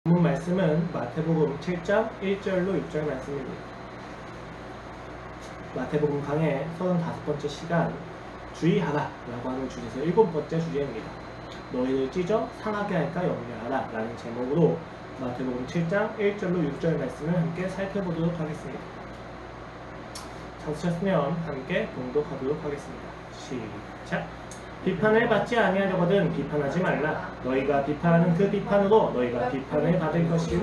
본문 말씀은 마태복음 7장 1절로 6절 말씀입니다. 마태복음 강의 35번째 시간 주의하라 라고 하는 주제에서 7번째 주제입니다. 너희를 찢어 상하게 할까 염려하라 라는 제목으로 마태복음 7장 1절로 6절 말씀을 함께 살펴보도록 하겠습니다. 찾으셨으면 함께 봉독하도록 하겠습니다. 시작! 비판을 받지 아니하려거든 비판하지 말라. 너희가 비판하는 그 비판으로 너희가 비판을 받을 것이요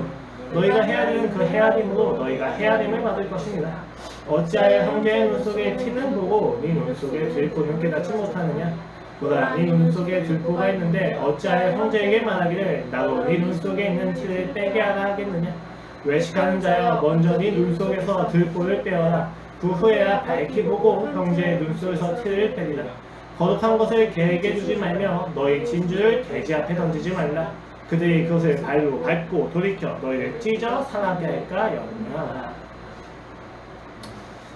너희가 헤아리는 그 헤아림으로 너희가 헤아림을 받을 것이니라. 어찌하여 형제의 눈 속에 티는 보고 네 눈 속에 들보는 깨닫지 못하느냐. 보라, 네 눈 속에 들보가 있는데 어찌하여 형제에게 말하기를 나도 네 눈 속에 있는 티를 빼게 하라 하겠느냐. 외식하는 자여, 먼저 네 눈 속에서 들보를 빼어라. 그 후에야 밝히 보고 형제의 눈 속에서 티를 빼리라. 거룩한 것을 개에게 주지 말며 너희 진주를 돼지 앞에 던지지 말라. 그들이 그것을 발로 밟고 돌이켜 너희를 찢어 상하게 할까 염려하라.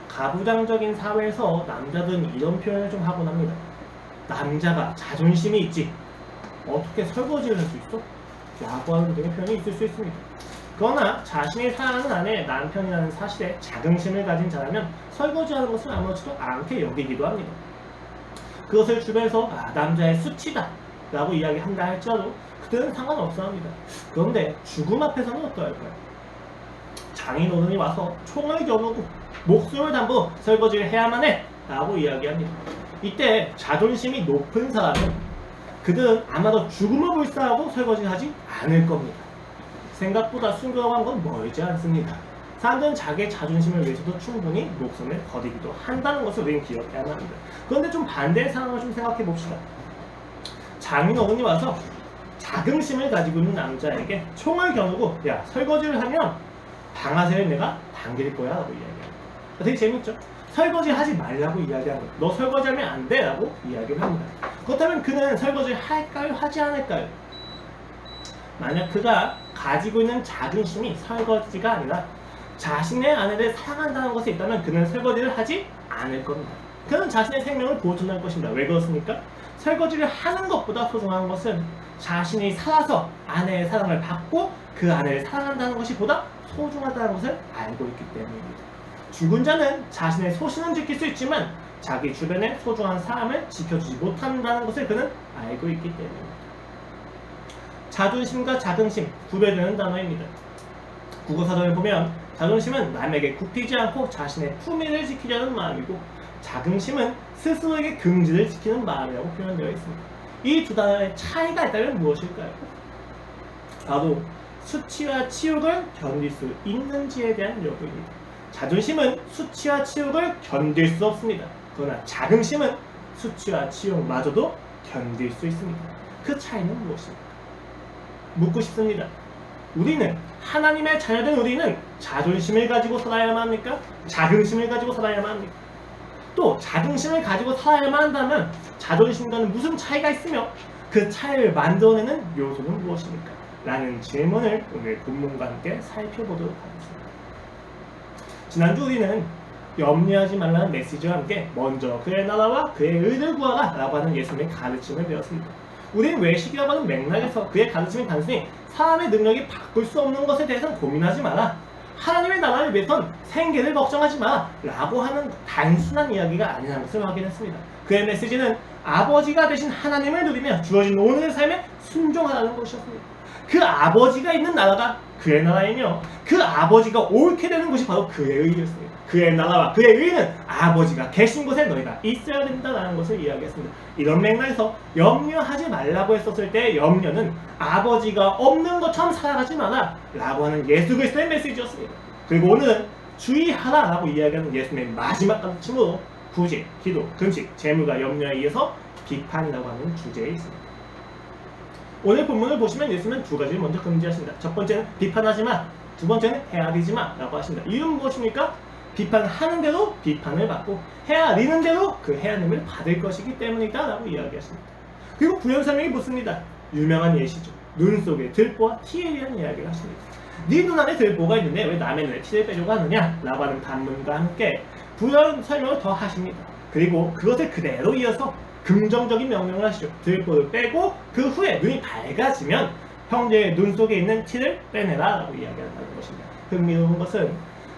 가부장적인 사회에서 남자들은 이런 표현을 좀 하곤 합니다. 남자가 자존심이 있지 어떻게 설거지를 할 수 있어? 라고 하는 등의 표현이 있을 수 있습니다. 그러나 자신의 사랑하는 아내 남편이라는 사실에 자긍심을 가진 자라면 설거지하는 것을 아무렇지도 않게 여기기도 합니다. 그것을 주변에서 남자의 수치다 라고 이야기한다 할지라도 그들은 상관없어 합니다. 그런데 죽음 앞에서는 어떠할까요? 장인어른이 와서 총을 겨누고 목숨을 담보 설거지를 해야만 해 라고 이야기합니다. 이때 자존심이 높은 사람은 그들은 아마도 죽음을 불사하고 설거지를 하지 않을 겁니다. 생각보다 순결한 건 멀지 않습니다. 사람들은 자기의 자존심을 위해서도 충분히 목숨을 거두기도 한다는 것을 우리는 기억해야만 합니다. 그런데 좀 반대의 상황을 좀 생각해 봅시다. 장인어른이 와서 자긍심을 가지고 있는 남자에게 총을 겨누고 야, 설거지를 하면 방아쇠를 내가 당길 거야 라고 이야기합니다. 되게 재밌죠? 설거지 하지 말라고 이야기합니다. 너 설거지하면 안 돼 라고 이야기를 합니다. 그렇다면 그는 설거지를 할까요? 하지 않을까요? 만약 그가 가지고 있는 자긍심이 설거지가 아니라 자신의 아내를 사랑한다는 것에 있다면 그는 설거지를 하지 않을 겁니다. 그는 자신의 생명을 보존할 것입니다. 왜 그렇습니까? 설거지를 하는 것보다 소중한 것은 자신이 살아서 아내의 사랑을 받고 그 아내를 사랑한다는 것이 보다 소중하다는 것을 알고 있기 때문입니다. 죽은 자는 자신의 소신은 지킬 수 있지만 자기 주변의 소중한 사람을 지켜주지 못한다는 것을 그는 알고 있기 때문입니다. 자존심과 자긍심 구별되는 단어입니다. 국어사전을 보면 자존심은 남에게 굽히지 않고 자신의 품위를 지키려는 마음이고 자긍심은 스스로에게 긍지를 지키는 마음이라고 표현되어 있습니다. 이 두 단어의 차이가 있다면 무엇일까요? 바로 수치와 치욕을 견딜 수 있는지에 대한 여부입니다. 자존심은 수치와 치욕을 견딜 수 없습니다. 그러나 자긍심은 수치와 치욕마저도 견딜 수 있습니다. 그 차이는 무엇입니까? 묻고 싶습니다. 우리는 하나님의 자녀된 우리는 자존심을 가지고 살아야만 합니까? 자긍심을 가지고 살아야만 합니까? 또 자긍심을 가지고 살아야만 한다면 자존심과는 무슨 차이가 있으며 그 차이를 만들어내는 요소는 무엇입니까? 라는 질문을 오늘 본문과 함께 살펴보도록 하겠습니다. 지난주 우리는 염려하지 말라는 메시지와 함께 먼저 그의 나라와 그의 의를 구하라 라고 하는 예수님의 가르침을 배웠습니다. 우리는 외식이라고 하는 맥락에서 그의 가르침이 단순히 사람의 능력이 바꿀 수 없는 것에 대해서는 고민하지 마라, 하나님의 나라를 위해선 생계를 걱정하지 마 라고 하는 단순한 이야기가 아니라는 것을 확인했습니다. 그의 메시지는 아버지가 되신 하나님을 누리며 주어진 오늘의 삶에 순종하라는 것이었습니다. 그 아버지가 있는 나라가 그의 나라이며 그 아버지가 옳게 되는 것이 바로 그의 의였습니다. 그의 나라와 그의 의는 아버지가 계신 곳에 너희가 있어야 된다는 것을 이야기했습니다. 이런 맥락에서 염려하지 말라고 했었을 때 염려는 아버지가 없는 것처럼 살아가지 마라 라고 하는 예수 그리스도의 메시지였습니다. 그리고 오늘은 주의하라 라고 이야기하는 예수님의 마지막 가르침으로 구직, 기도, 금식, 재물과 염려에 의해서 비판이라고 하는 주제에 있습니다. 오늘 본문을 보시면 예수님은 두 가지를 먼저 금지하십니다. 첫 번째는 비판하지 마, 두 번째는 헤아리지 마 라고 하십니다. 이유는 무엇입니까? 비판하는 대로 비판을 받고 헤아리는 대로 그 헤아림을 받을 것이기 때문이다 라고 이야기하십니다. 그리고 부연설명이 묻습니다. 유명한 예시죠. 눈 속에 들보와 티에 대한 이야기를 하십니다. 네 눈 안에 들보가 있는데 왜 남의 눈에 티를 빼려고 하느냐 라고 하는 반문과 함께 부연 설명을 더 하십니다. 그리고 그것을 그대로 이어서 긍정적인 명령을 하시죠. 들보를 빼고 그 후에 눈이 밝아지면 형제의 눈 속에 있는 티를 빼내라 라고 이야기한다는 것입니다. 흥미로운 것은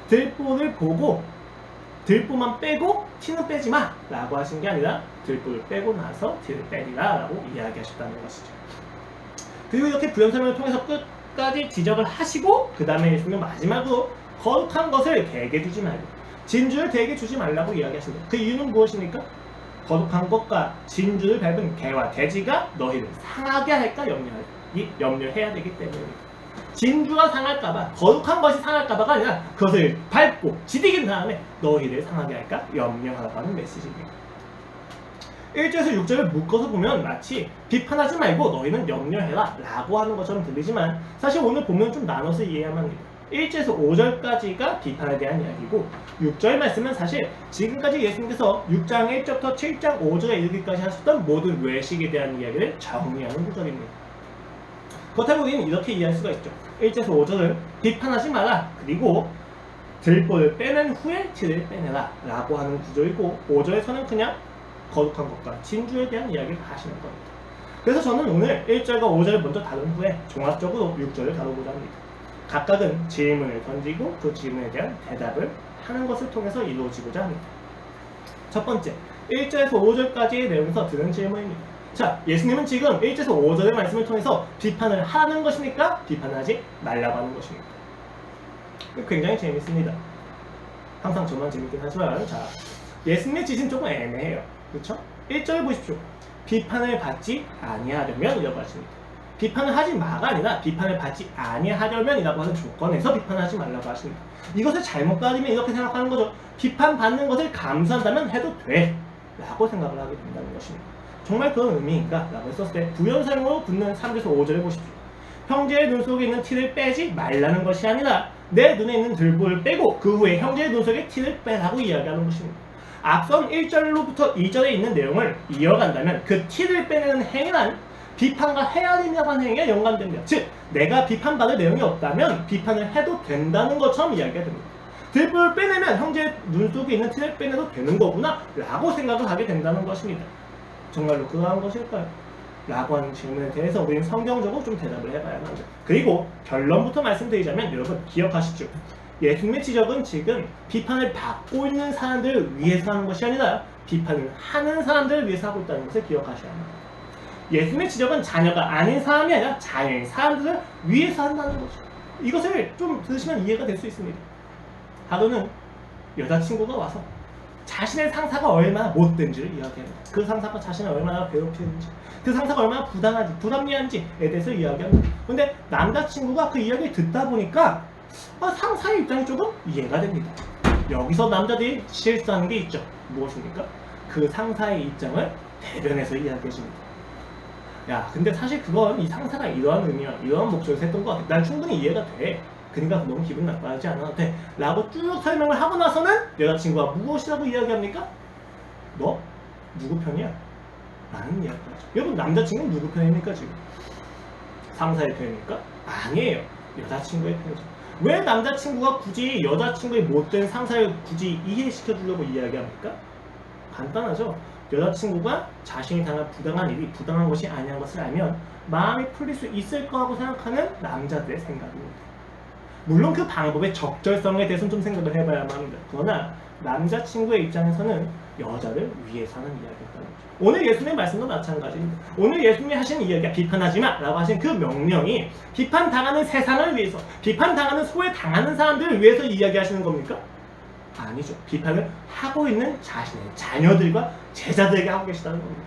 들보를 보고 들보만 빼고 티는 빼지 마 라고 하신 게 아니라 들보를 빼고 나서 티를 빼리라 라고 이야기하셨다는 것이죠. 그리고 이렇게 부연 설명을 통해서 끝까지 지적을 하시고 그 다음에 예수님은 마지막으로 거룩한 것을 개에게 주지 말고 진주를 개에게 주지 말라고 이야기하십니다. 그 이유는 무엇입니까? 거룩한 것과 진주를 밟은 개와 돼지가 너희를 상하게 할까 염려해야 되기 때문입니다. 진주가 상할까봐, 거룩한 것이 상할까봐가 아니라 그것을 밟고 지디긴 다음에 너희를 상하게 할까 염려하라고 하는 메시지입니다. 1절에서 6절을 묶어서 보면 마치 비판하지 말고 너희는 염려해라 라고 하는 것처럼 들리지만 사실 오늘 보면 좀 나눠서 이해해야만 합니다. 1절에서 5절까지가 비판에 대한 이야기고 6절 말씀은 사실 지금까지 예수님께서 6장 1절부터 7장 5절에 이르기까지 하셨던 모든 외식에 대한 이야기를 정리하는 구절입니다. 그렇다고 우리는 이렇게 이해할 수가 있죠. 1절에서 5절은 비판하지 마라 그리고 들보를 빼낸 후에 티를 빼내라 라고 하는 구절이고 5절에서는 그냥 거룩한 것과 진주에 대한 이야기를 하시는 겁니다. 그래서 저는 오늘 1절과 5절을 먼저 다룬 후에 종합적으로 6절을 다루고자 합니다. 각각은 질문을 던지고 그 질문에 대한 대답을 하는 것을 통해서 이루어지고자 합니다. 첫 번째, 1절에서 5절까지의 내용에서 드는 질문입니다. 자, 예수님은 지금 1절에서 5절의 말씀을 통해서 비판을 하는 것입니까? 비판하지 말라고 하는 것입니까? 굉장히 재밌습니다. 항상 저만 재밌긴 하지만 자, 예수님의 지시는 조금 애매해요. 그렇죠? 1절 보십시오. 비판을 받지 아니하려면 이라고 하십니다. 비판을 하지 마가 아니라 비판을 받지 아니하려면 이라고 하는 조건에서 비판하지 말라고 하십니다. 이것을 잘못 가리면 이렇게 생각하는 거죠. 비판받는 것을 감수한다면 해도 돼 라고 생각을 하게 된다는 것입니다. 정말 그런 의미인가? 라고 했었을 때 부연설명으로 붙는 3절에서 5절을 보십시오. 형제의 눈 속에 있는 티를 빼지 말라는 것이 아니라 내 눈에 있는 들보를 빼고 그 후에 형제의 눈 속에 티를 빼라고 이야기하는 것입니다. 앞선 1절로부터 2절에 있는 내용을 이어간다면 그 티를 빼내는 행위란 비판과 헤아림이라고 하는 행위가 연관됩니다. 즉 내가 비판받을 내용이 없다면 비판을 해도 된다는 것처럼 이야기가 됩니다. 들보를 빼내면 형제의 눈 속에 있는 티를 빼내도 되는 거구나 라고 생각을 하게 된다는 것입니다. 정말로 그러한 것일까요? 라고 하는 질문에 대해서 우리는 성경적으로 좀 대답을 해봐야 합니다. 그리고 결론부터 말씀드리자면 여러분 기억하시죠? 예수님의 지적은 지금 비판을 받고 있는 사람들을 위해서 하는 것이 아니라 비판을 하는 사람들을 위해서 하고 있다는 것을 기억하셔야 합니다. 예수님의 지적은 자녀가 아닌 사람이 아니라 자녀인 사람들을 위해서 한다는 거죠. 이것을 좀 들으시면 이해가 될 수 있습니다. 하루는 여자친구가 와서 자신의 상사가 얼마나 못된지를 이야기합니다. 그 상사가 자신을 얼마나 괴롭히는지, 그 상사가 얼마나 불합리한지에 대해서 이야기합니다. 그런데 남자친구가 그 이야기를 듣다 보니까 상사의 입장이 조금 이해가 됩니다. 여기서 남자들이 실수하는 게 있죠. 무엇입니까? 그 상사의 입장을 대변해서 이야기해줍니다. 야, 근데 사실 그건 이 상사가 이러한 의미와 이러한 목적에서 했던 것 같아. 난 충분히 이해가 돼. 그러니까 너무 기분 나빠하지 않아도 돼. 라고 쭉 설명을 하고 나서는 여자친구가 무엇이라고 이야기합니까? 너? 누구 편이야? 라는 이야기를 하죠. 여러분 남자친구는 누구 편입니까 지금? 상사의 편입니까? 아니에요. 여자친구의 편이죠. 왜 남자친구가 굳이 여자친구의 못된 상사를 굳이 이해시켜주려고 이야기합니까? 간단하죠. 여자친구가 자신이 당한 부당한 일이 부당한 것이 아니한 것을 알면 마음이 풀릴 수 있을 거라고 생각하는 남자들의 생각입니다. 물론 그 방법의 적절성에 대해서는 좀 생각을 해봐야만 합니다. 그러나 남자친구의 입장에서는 여자를 위해서 하는 이야기였다는 거죠. 오늘 예수님의 말씀도 마찬가지입니다. 오늘 예수님이 하신 이야기가 비판하지 마 라고 하신 그 명령이 비판당하는 세상을 위해서, 비판당하는 소외당하는 사람들을 위해서 이야기하시는 겁니까? 아니죠. 비판을 하고 있는 자신의 자녀들과 제자들에게 하고 계시다는 겁니다.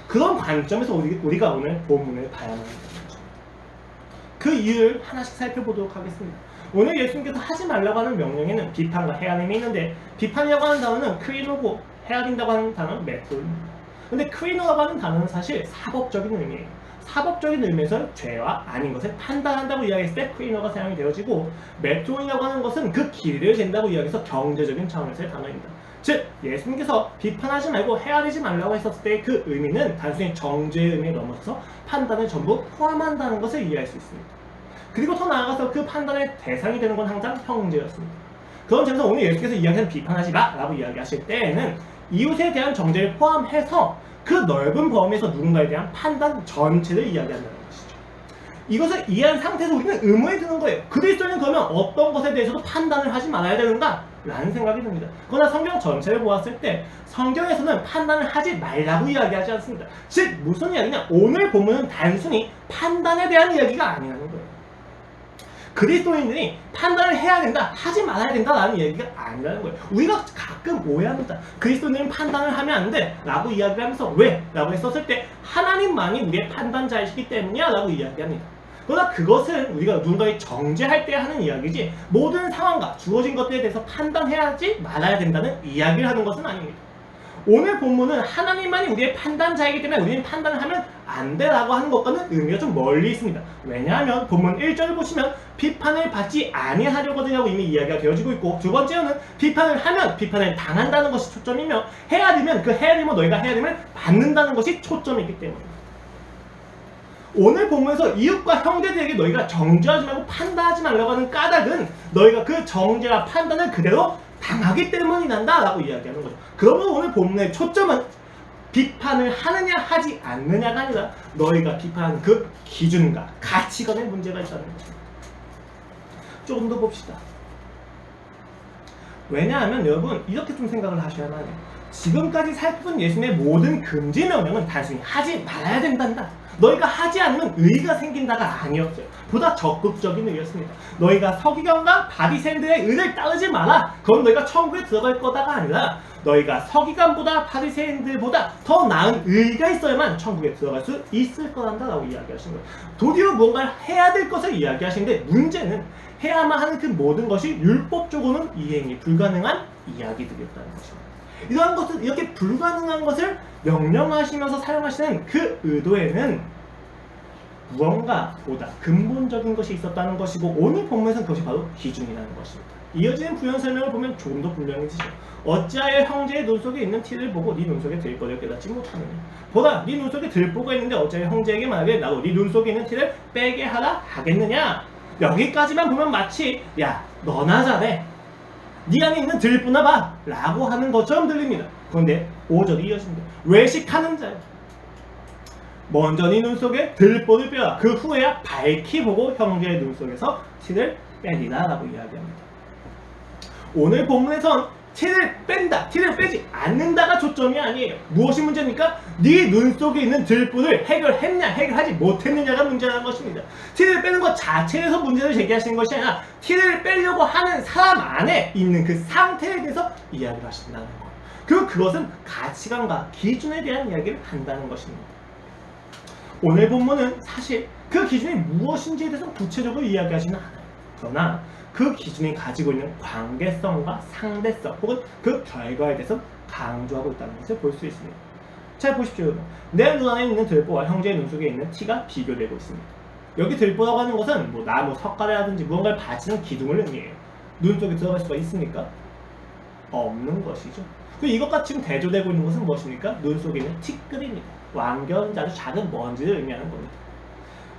그런 관점에서 우리가 오늘 본문을 봐야만 합니다. 그 이유를 하나씩 살펴보도록 하겠습니다. 오늘 예수님께서 하지 말라고 하는 명령에는 비판과 헤아림이 있는데 비판이라고 하는 단어는 크리노고 헤아린다고 하는 단어는 메토입니다. 근데 크리노라고 하는 단어는 사실 사법적인 의미예요. 사법적인 의미에서 죄와 아닌 것을 판단한다고 이야기했을 때 크리노가 사용이 되어지고 메토이라고 하는 것은 그 길을 잰다고 이야기해서 경제적인 차원에서의 단어입니다. 즉 예수님께서 비판하지 말고 헤아리지 말라고 했었을 때 그 의미는 단순히 정죄의 의미에 넘어서서 판단을 전부 포함한다는 것을 이해할 수 있습니다. 그리고 더 나아가서 그 판단의 대상이 되는 건 항상 형제였습니다. 그런 점에서 오늘 예수께서 이야기하는 비판하지 마 라고 이야기하실 때에는 이웃에 대한 정죄를 포함해서 그 넓은 범위에서 누군가에 대한 판단 전체를 이야기한다는 것이죠. 이것을 이해한 상태에서 우리는 의문이 드는 거예요. 그리스도인은 그러면 어떤 것에 대해서도 판단을 하지 말아야 되는가? 라는 생각이 듭니다. 그러나 성경 전체를 보았을 때 성경에서는 판단을 하지 말라고 이야기하지 않습니다. 즉 무슨 이야기냐? 오늘 본문은 단순히 판단에 대한 이야기가 아니라는 거예요. 그리스도인들이 판단을 해야 된다, 하지 말아야 된다라는 얘기가 아니라는 거예요. 우리가 가끔 오해합니다. 그리스도인들은 판단을 하면 안 돼 라고 이야기를 하면서 왜? 라고 했었을 때 하나님만이 우리의 판단자이시기 때문이야 라고 이야기합니다. 그러나 그것은 우리가 누군가에 정죄할 때 하는 이야기지 모든 상황과 주어진 것들에 대해서 판단해야지 말아야 된다는 이야기를 하는 것은 아닙니다. 오늘 본문은 하나님만이 우리의 판단자이기 때문에 우리는 판단을 하면 안 되라고 하는 것과는 의미가 좀 멀리 있습니다. 왜냐하면 본문 1절을 보시면 비판을 받지 아니하려거든요 이미 이야기가 되어지고 있고, 두 번째로는 비판을 하면 비판을 당한다는 것이 초점이며 해야 되면 그 해야 되면 너희가 해야 되면 받는다는 것이 초점이기 때문입니다. 오늘 본문에서 이웃과 형제들에게 너희가 정죄하지 말고 판단하지 말라고 하는 까닭은 너희가 그 정죄와 판단을 그대로 당하기 때문이 난다 라고 이야기하는 거죠. 그러면 오늘 본문의 초점은 비판을 하느냐 하지 않느냐가 아니라 너희가 비판하는 그 기준과 가치관에 문제가 있다는 것입니다. 조금 더 봅시다. 왜냐하면 여러분 이렇게 좀 생각을 하셔야만 해요. 지금까지 살펴본 예수님의 모든 금지 명령은 단순히 하지 말아야 된단다, 너희가 하지 않으면 의의가 생긴다가 아니었어요. 보다 적극적인 의였습니다. 너희가 서기관과 바리새인들의 의를 따르지 마라, 그건 너희가 천국에 들어갈 거다가 아니라 너희가 서기관보다 바리새인들보다 더 나은 의의가 있어야만 천국에 들어갈 수 있을 거란다 라고 이야기하신 거예요. 도리어 뭔가를 해야 될 것을 이야기하시는데 문제는 해야만 하는 그 모든 것이 율법적으로는 이행이 불가능한 이야기들이었다는 것입니다. 이러한 것을, 이렇게 불가능한 것을 명령하시면서 사용하시는 그 의도에는 무언가 보다 근본적인 것이 있었다는 것이고, 오늘 본문에서는 그것이 바로 기준이라는 것입니다. 이어지는 부연 설명을 보면 조금 더 분명해지죠. 어찌하여 형제의 눈 속에 있는 티를 보고 네 눈 속에 들보를 깨닫지 못하느냐. 보라, 네 눈 속에 들보가 있는데 어찌하여 형제에게 말하되 나도 네 눈 속에 있는 티를 빼게 하라 하겠느냐. 여기까지만 보면 마치 야 너나 잘해, 네 안에 있는 들보나 봐 라고 하는 것처럼 들립니다. 그런데 5절이 이어집니다. 외식하는 자여, 먼저 네 눈 속에 들보를 빼라. 그 후에야 밝히 보고 형제의 눈 속에서 티를 빼리라 라고 이야기합니다. 오늘 본문에선 티를 뺀다, 티를 빼지 않는다가 초점이 아니에요. 무엇이 문제입니까? 네 눈 속에 있는 들보를 해결했냐 해결하지 못했느냐가 문제라는 것입니다. 티를 빼는 것 자체에서 문제를 제기하시는 것이 아니라 티를 빼려고 하는 사람 안에 있는 그 상태에 대해서 이야기를 하신다는 거예요. 그리고 그것은 가치관과 기준에 대한 이야기를 한다는 것입니다. 오늘 본문은 사실 그 기준이 무엇인지에 대해서 구체적으로 이야기하지는 않아요. 그러나 그 기준이 가지고 있는 관계성과 상대성 혹은 그 결과에 대해서 강조하고 있다는 것을 볼 수 있습니다. 잘 보십시오 여러분. 내 눈 안에 있는 들보와 형제의 눈 속에 있는 티가 비교되고 있습니다. 여기 들보라고 하는 것은 뭐 나무, 석가래라든지 무언가를 받치는 기둥을 의미해요. 눈 속에 들어갈 수가 있습니까? 없는 것이죠. 그리고 이것과 지금 대조되고 있는 것은 무엇입니까? 눈 속에 있는 티끌입니다. 완결은 아주 작은 먼지를 의미하는 겁니다.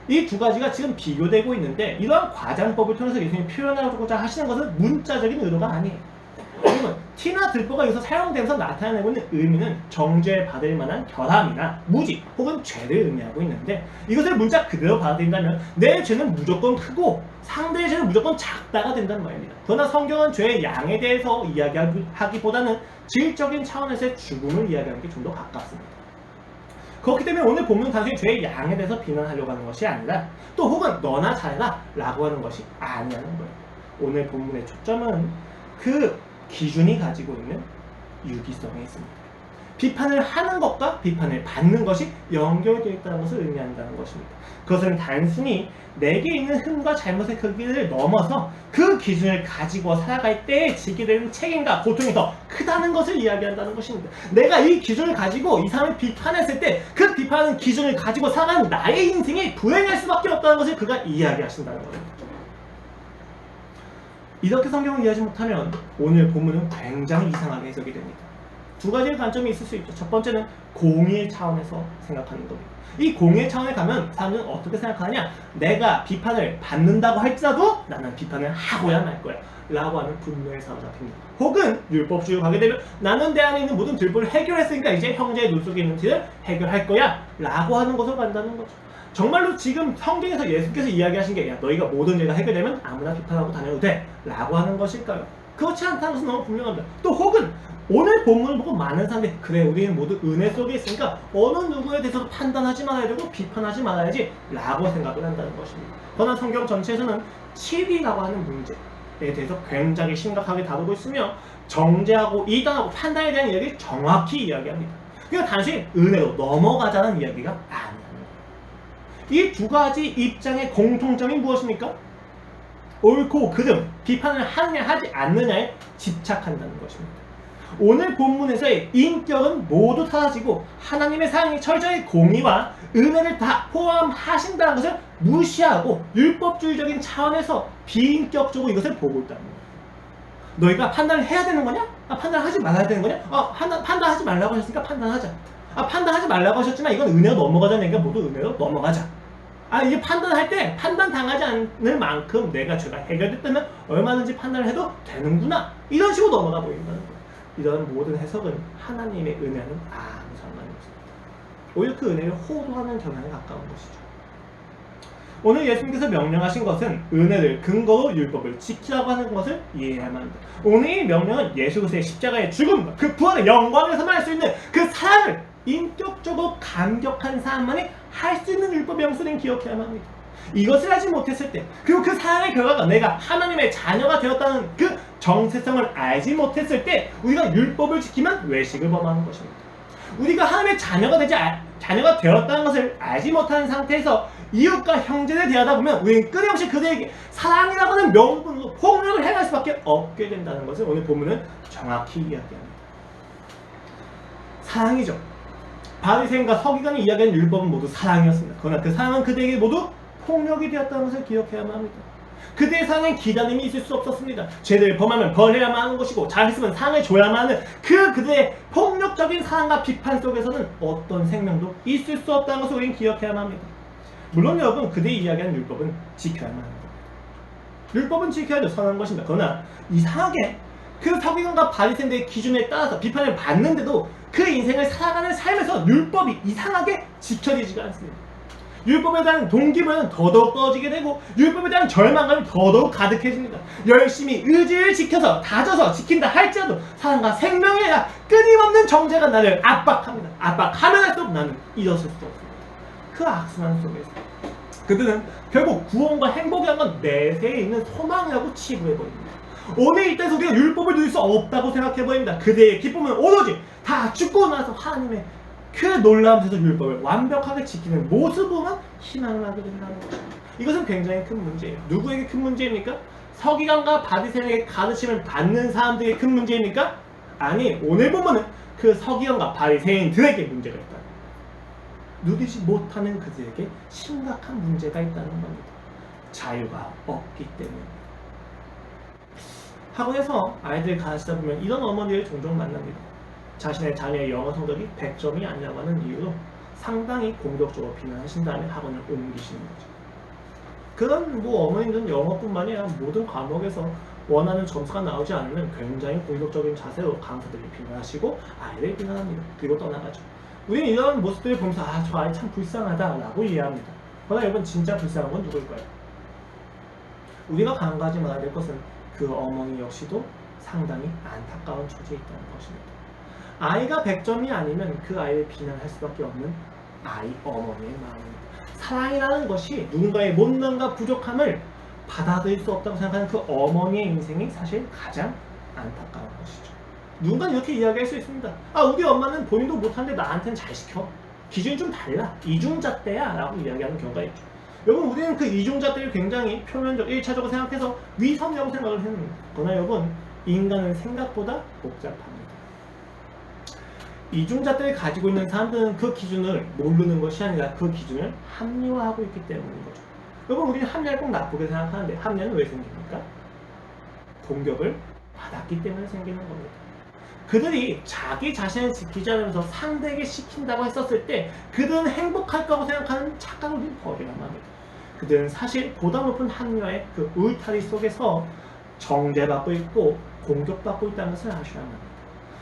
이 두 가지가 지금 비교되고 있는데 이러한 과장법을 통해서 예수님이 표현하고자 하시는 것은 문자적인 의도가 아니에요. 그러면 티나 들보가 여기서 사용되면서 나타내고 있는 의미는 정죄받을 만한 결함이나 무지 혹은 죄를 의미하고 있는데, 이것을 문자 그대로 받아들인다면 내 죄는 무조건 크고 상대의 죄는 무조건 작다가 된다는 말입니다. 그러나 성경은 죄의 양에 대해서 이야기하기보다는 질적인 차원에서의 죽음을 이야기하는 게 좀 더 가깝습니다. 그렇기 때문에 오늘 본문은 단순히 죄의 양에 대해서 비난하려고 하는 것이 아니라 또 혹은 너나 잘해라 라고 하는 것이 아니라는 거예요. 오늘 본문의 초점은 그 기준이 가지고 있는 유기성에 있습니다. 비판을 하는 것과 비판을 받는 것이 연결되어 있다는 것을 의미한다는 것입니다. 그것은 단순히 내게 있는 흠과 잘못의 크기를 넘어서 그 기준을 가지고 살아갈 때에 지게 되는 책임과 고통이 더 크다는 것을 이야기한다는 것입니다. 내가 이 기준을 가지고 이 사람을 비판했을 때 그 비판하는 기준을 가지고 살아가는 나의 인생이 불행할 수밖에 없다는 것을 그가 이야기하신다는 겁니다. 이렇게 성경을 이해하지 못하면 오늘 본문은 굉장히 이상하게 해석이 됩니다. 두 가지의 관점이 있을 수 있죠. 첫 번째는 공의의 차원에서 생각하는 겁니다. 이 공의의 차원에 가면 사람들은 어떻게 생각하느냐, 내가 비판을 받는다고 할지라도 나는 비판을 하고야 말 거야 라고 하는 분노에 사로잡힙니다. 혹은 율법주의로 가게 되면 나는 내 안에 있는 모든 들보를 해결했으니까 이제 형제의 눈 속에 있는 티를 해결할 거야 라고 하는 것으로 간다는 거죠. 정말로 지금 성경에서 예수께서 이야기하신 게 야, 너희가 모든 죄가 해결되면 아무나 비판하고 다녀도 돼 라고 하는 것일까요? 그렇지 않다는 것은 너무 분명합니다. 또 혹은 오늘 본문을 보고 많은 사람들이 그래 우리는 모두 은혜 속에 있으니까 어느 누구에 대해서도 판단하지 말아야 되고 비판하지 말아야지 라고 생각을 한다는 것입니다. 그러나 성경 전체에서는 치리라고 하는 문제에 대해서 굉장히 심각하게 다루고 있으며 정죄하고 이단하고 판단에 대한 이야기를 정확히 이야기합니다. 그러니까 단순히 은혜로 넘어가자는 이야기가 아니에요. 이 두 가지 입장의 공통점이 무엇입니까? 옳고 그름, 비판을 하느냐 하지 않느냐에 집착한다는 것입니다. 오늘 본문에서의 인격은 모두 사라지고 하나님의 사랑이 철저히 공의와 은혜를 다 포함하신다는 것을 무시하고 율법주의적인 차원에서 비인격적으로 이것을 보고 있다는 거예요. 너희가 판단을 해야 되는 거냐? 판단하지 말아야 되는 거냐? 판단하지 말라고 하셨으니까 판단하자. 판단하지 말라고 하셨지만 이건 은혜로 넘어가자는 얘기가 모두 은혜로 넘어가자. 이게 판단할 때 판단 당하지 않을 만큼 내가 죄가 해결됐다면 얼마든지 판단을 해도 되는구나. 이런 식으로 넘어가 보인다는 거예요. 이런 모든 해석은 하나님의 은혜는 아무 상관이 없습니다. 오히려 그 은혜를 호도하는 경향에 가까운 것이죠. 오늘 예수님께서 명령하신 것은 은혜를 근거로 율법을 지키라고 하는 것을 이해해야만 합니다. 오늘 이 명령은 예수 그리스도의 십자가의 죽음과 그 부활의 영광에서만 할 수 있는 그 사랑을 인격적으로 감격한 사람만이 할 수 있는 율법의 영수는 기억해야만 합니다. 이것을 하지 못했을 때 그리고 그 사랑의 결과가 내가 하나님의 자녀가 되었다는 그 정체성을 알지 못했을 때 우리가 율법을 지키면 외식을 범하는 것입니다. 우리가 하나님의 자녀가 되었다는 것을 알지 못하는 상태에서 이웃과 형제를 대하다 보면 우리는 끊임없이 그들에게 사랑이라고 하는 명분으로 폭력을 행할 수밖에 없게 된다는 것을 오늘 본문은 정확히 이야기합니다. 사랑이죠. 바리새인과 서기관이 이야기하는 율법은 모두 사랑이었습니다. 그러나 그 사랑은 그들에게 모두 폭력이 되었다는 것을 기억해야만 합니다. 그들의 사랑엔 기다림이 있을 수 없었습니다. 죄를 범하면 벌해야만 하는 것이고 잘했으면 상을 줘야만 하는 그들의 폭력적인 사랑과 비판 속에서는 어떤 생명도 있을 수 없다는 것을 우리는 기억해야만 합니다. 물론 여러분 그들이 이야기하는 율법은 지켜야만 합니다. 율법은 지켜야죠. 선한 것입니다. 그러나 이상하게 그 서기관과 바리새인들의 기준에 따라서 비판을 받는데도 그 인생을 살아가는 삶에서 율법이 이상하게 지켜지지가 않습니다. 율법에 대한 동기부여는 더더욱 떨어지게 되고 율법에 대한 절망감이 더더욱 가득해집니다. 열심히 의지를 지켜서 다져서 지킨다 할지라도 사랑과 생명에 대한 끊임없는 정죄가 나를 압박합니다. 압박하면 할수록 나는 일어설 수 없습니다. 그 악순환 속에서 그들은 결국 구원과 행복이란 건 내세에 있는 소망이라고 치부해버립니다. 오늘 이때서 우리가 율법을 누릴 수 없다고 생각해버립니다. 그들의 기쁨은 오로지 다 죽고 나서 하나님의 그 놀라운 데서 율법을 완벽하게 지키는 모습으로만 희망을 하게 된다는 것입니다. 이것은 굉장히 큰 문제예요. 누구에게 큰 문제입니까? 서기관과 바리새인에게 가르침을 받는 사람들에게 큰 문제입니까? 아니, 오늘 보면은 그 서기관과 바리새인들에게 문제가 있다. 누리지 못하는 그들에게 심각한 문제가 있다는 겁니다. 자유가 없기 때문입니다. 학원에서 아이들 가르치다 보면 이런 어머니를 종종 만납니다. 자신의 자녀의 영어 성적이 100점이 아니라고 하는 이유로 상당히 공격적으로 비난하신 다음에 학원을 옮기시는 거죠. 그런 어머님들은 영어뿐만이 아니라 모든 과목에서 원하는 점수가 나오지 않으면 굉장히 공격적인 자세로 강사들이 비난하시고 아이를 비난합니다. 그리고 떠나가죠. 우리는 이런 모습들을 보면서 저 아이 참 불쌍하다 라고 이해합니다. 그러나 여러분 진짜 불쌍한 건 누굴까요? 우리가 간과하지 말아야 될 것은 그 어머니 역시도 상당히 안타까운 처지에 있다는 것입니다. 아이가 100점이 아니면 그 아이를 비난할 수밖에 없는 아이 어머니의 마음입니다. 사랑이라는 것이 누군가의 못난과 부족함을 받아들일 수 없다고 생각하는 그 어머니의 인생이 사실 가장 안타까운 것이죠. 누군가는 이렇게 이야기할 수 있습니다. 우리 엄마는 본인도 못하는데 나한테는 잘 시켜. 기준이 좀 달라. 이중잣대야 라고 이야기하는 경우가 있죠. 여러분 우리는 그 이중잣대를 굉장히 표면적, 1차적으로 생각해서 위선이라고 생각을 했습니다. 그러나 여러분 인간은 생각보다 복잡합니다. 이중잣대를 가지고 있는 사람들은 그 기준을 모르는 것이 아니라 그 기준을 합리화하고 있기 때문인 거죠. 여러분 우리는 합리화를 꼭 나쁘게 생각하는데 합리화는 왜 생깁니까? 공격을 받았기 때문에 생기는 겁니다. 그들이 자기 자신을 지키지 않으면서 상대에게 시킨다고 했었을 때 그들은 행복할 거라고 생각하는 착각을 버리란 말입니다. 그들은 사실 보다 높은 합리화의 그 울타리 속에서 정죄받고 있고 공격받고 있다는 것을 아셔야 합니다.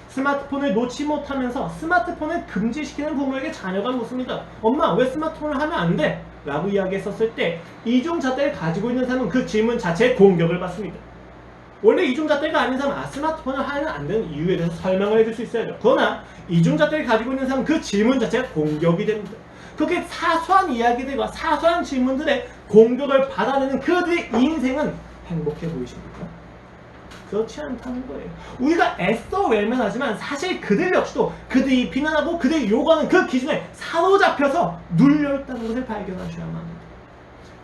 스마트폰을 놓지 못하면서 스마트폰을 금지시키는 부모에게 자녀가 묻습니다. 엄마 왜 스마트폰을 하면 안 돼? 라고 이야기했었을 때 이중잣대를 가지고 있는 사람은 그 질문 자체에 공격을 받습니다. 원래 이중잣대가 아닌 사람은 스마트폰을 하면 안 되는 이유에 대해서 설명을 해줄 수 있어야죠. 그러나 이중잣대를 가지고 있는 사람은 그 질문 자체가 공격이 됩니다. 그렇게 사소한 이야기들과 사소한 질문들의 공격을 받아내는 그들의 인생은 행복해 보이십니까? 그렇지 않다는 거예요. 우리가 애써 외면하지만 사실 그들 역시도 그들이 비난하고 그들이 요구하는 그 기준에 사로잡혀서 눌려있다는 것을 발견하셔야만 합니다.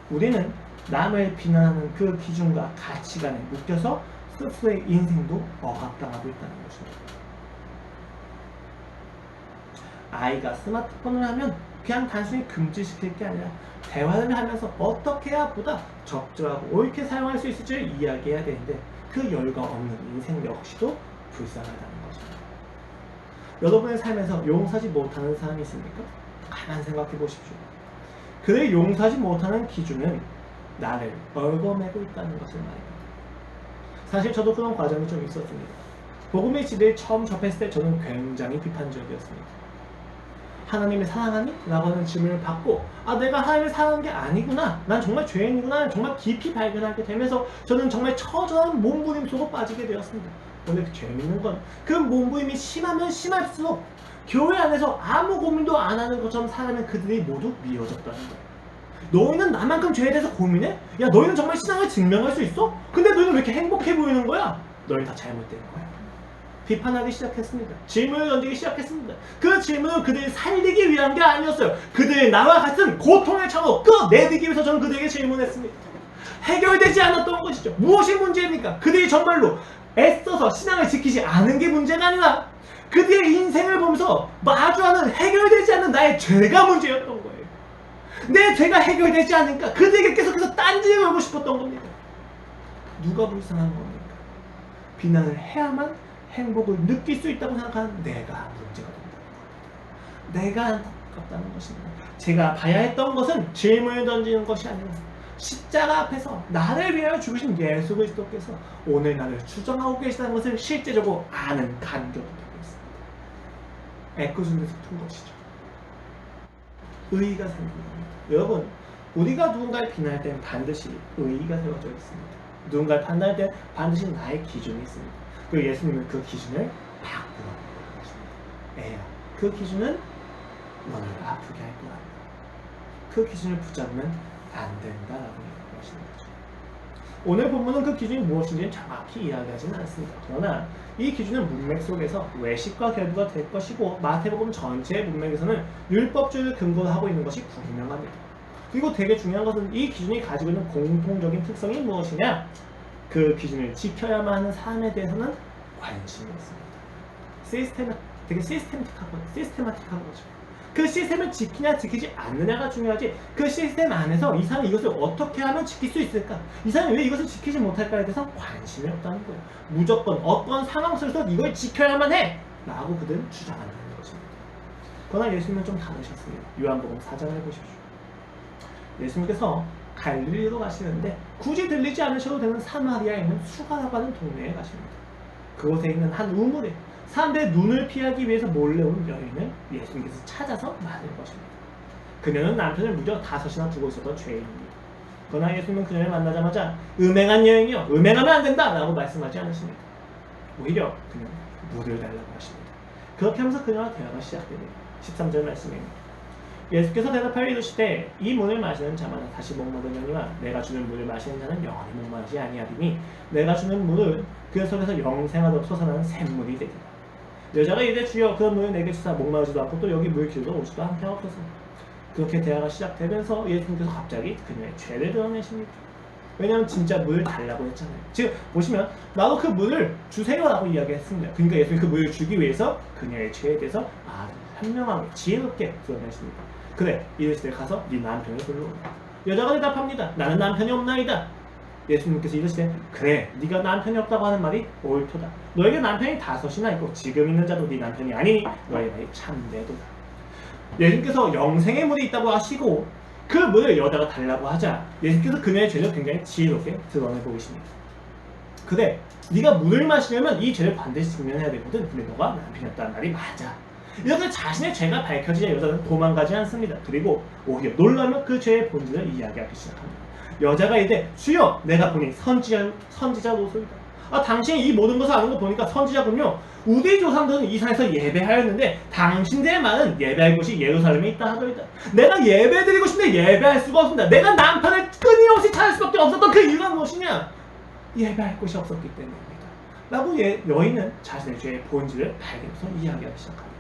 우리는 남을 비난하는 그 기준과 가치관에 묶여서 스스로의 인생도 억압당하고 있다는 것입니다. 아이가 스마트폰을 하면 그냥 단순히 금지시킬 게 아니라 대화를 하면서 어떻게 해야 보다 적절하고 옳게 사용할 수 있을지를 이야기해야 되는데 그 여유가 없는 인생 역시도 불쌍하다는 것입니다. 여러분의 삶에서 용서하지 못하는 사람이 있습니까? 가만 생각해 보십시오. 그를 용서하지 못하는 기준은 나를 얽어매고 있다는 것을 말입니다. 사실 저도 그런 과정이 좀 있었습니다. 복음의 진리를 처음 접했을 때 저는 굉장히 비판적이었습니다. 하나님을 사랑하니? 라고 하는 질문을 받고 내가 하나님을 사랑하는 게 아니구나, 난 정말 죄인이구나 정말 깊이 발견하게 되면서 저는 정말 처절한 몸부림 속으로 빠지게 되었습니다. 근데 재밌는 건 그 몸부림이 심하면 심할수록 교회 안에서 아무 고민도 안 하는 것처럼 살아가는 그들이 모두 미워졌다는 거예요. 너희는 나만큼 죄에 대해서 고민해? 야, 너희는 정말 신앙을 증명할 수 있어? 근데 너희는 왜 이렇게 행복해 보이는 거야? 너희 다 잘못된 거야. 비판하기 시작했습니다. 질문을 던지기 시작했습니다. 그 질문은 그들을 살리기 위한 게 아니었어요. 그들이 나와 같은 고통의 창으로 끌어내리기 위해서 저는 그들에게 질문했습니다. 해결되지 않았던 것이죠. 무엇이 문제입니까? 그들이 정말로 애써서 신앙을 지키지 않은 게 문제가 아니라 그들의 인생을 보면서 마주하는 해결되지 않는 나의 죄가 문제였던 거예요. 내 죄가 해결되지 않으니까 그들에게 계속해서 딴지를 걸고 싶었던 겁니다. 누가 불쌍한 겁니까? 비난을 해야만 행복을 느낄 수 있다고 생각하는 내가 문제가 된다. 내가 안타깝다는 것입니다. 제가 봐야 했던 것은 질문을 던지는 것이 아니라 십자가 앞에서 나를 위하여 죽으신 예수 그리스도께서 오늘 나를 추정하고 계시다는 것을 실제적으로 아는 간격이 되고 있습니다. 애꿎은 데서 푼 것이죠. 의의가 생긴 겁니다. 여러분, 우리가 누군가를 비난할 때는 반드시 의의가 세워져 있습니다. 누군가를 판단할 때 반드시 나의 기준이 있습니다. 그리고 예수님은 그 기준을 바꾸라는 것입니다. 애야, 그 기준은 너를 아프게 할 거야. 그 기준을 붙잡으면 안 된다라고 얘기하시는 거죠. 오늘 본문은 그 기준이 무엇인지는 정확히 이야기하지는 않습니다. 그러나 이 기준은 문맥 속에서 외식과 결부가 될 것이고 마태복음 전체의 문맥에서는 율법주의를 근거로 하고 있는 것이 분명합니다. 그리고 되게 중요한 것은 이 기준이 가지고 있는 공통적인 특성이 무엇이냐? 그 기준을 지켜야만 하는 사람에 대해서는 관심이 있습니다. 되게 시스테마틱한 거죠. 그 시스템을 지키냐 지키지 않느냐가 중요하지, 그 시스템 안에서 이 사람이 이것을 어떻게 하면 지킬 수 있을까, 이 사람이 왜 이것을 지키지 못할까에 대해서 관심이 없다는 거예요. 무조건 어떤 상황 속에서 이걸 지켜야만 해! 라고 그들은 주장한다는 것입니다. 그러나 예수님은 좀 다르셨습니다. 요한복음 4장을 보십시오. 예수님께서 갈릴리로 가시는데 굳이 들리지 않으셔도 되는 사마리아에 있는 수가라고 하는 동네에 가십니다. 그곳에 있는 한 우물에 사람들의 눈을 피하기 위해서 몰래 온 여인을 예수님께서 찾아서 맞을 것입니다. 그녀는 남편을 무려 5이나 두고 있었던 죄인입니다. 그러나 예수님은 그녀를 만나자마자 음행한 여인이요, 음행하면 안 된다! 라고 말씀하지 않으십니다. 오히려 그녀는 물을 달라고 하십니다. 그렇게 하면서 그녀와 대화가 시작됩니다. 13절 말씀입니다. 예수께서 대답하여 이르시되 이 물을 마시는 자마다 다시 목마르려니와 내가 주는 물을 마시는 자는 영원히 목마르지 아니하리니 내가 주는 물은 그 속에서 영생하도록 솟아나는 샘물이 되리라. 여자가 이르되 주여 그 물을 내게 주사 목마르지도 않고 또 여기 물 길러 오지도 않게 하옵소서. 그렇게 대화가 시작되면서 예수님께서 갑자기 그녀의 죄를 드러내십니다. 왜냐하면 진짜 물을 달라고 했잖아요. 지금 보시면 나도 그 물을 주세요 라고 이야기했습니다. 그러니까 예수님이 그 물을 주기 위해서 그녀의 죄에 대해서 현명하게 지혜롭게 드러내십니다. 그래, 이르시되 가서 네 남편을 불러오라. 여자가 대답합니다. 나는 남편이 없나이다. 예수님께서 이르시되 그래, 네가 남편이 없다고 하는 말이 옳도다. 너에게 남편이 5이나 있고 지금 있는 자도 네 남편이 아니니 너의 말이 참되도다. 예수님께서 영생의 물이 있다고 하시고 그 물을 여자가 달라고 하자 예수님께서 그녀의 죄를 굉장히 지혜롭게 드러내고 계십니다. 그래, 네가 물을 마시려면 이 죄를 반드시 직면해야 되거든. 근데 너가 남편이 없다는 말이 맞아. 이렇게 자신의 죄가 밝혀지자 여자는 도망가지 않습니다. 그리고 오히려 놀라며 그 죄의 본질을 이야기하기 시작합니다. 여자가 이제 주여 내가 보니 선지자로소이다. 당신이 이 모든 것을 아는 거 보니까 선지자군요. 우리 조상들은 이 산에서 예배하였는데 당신들의 말은 예배할 곳이 예루살렘에 있다 하더이다. 내가 예배드리고 싶은데 예배할 수가 없습니다. 내가 남편을 끊임없이 찾을 수밖에 없었던 그 이유가 무엇이냐? 예배할 곳이 없었기 때문입니다. 라고 여인은 자신의 죄의 본질을 발견해서 이야기하기 시작합니다.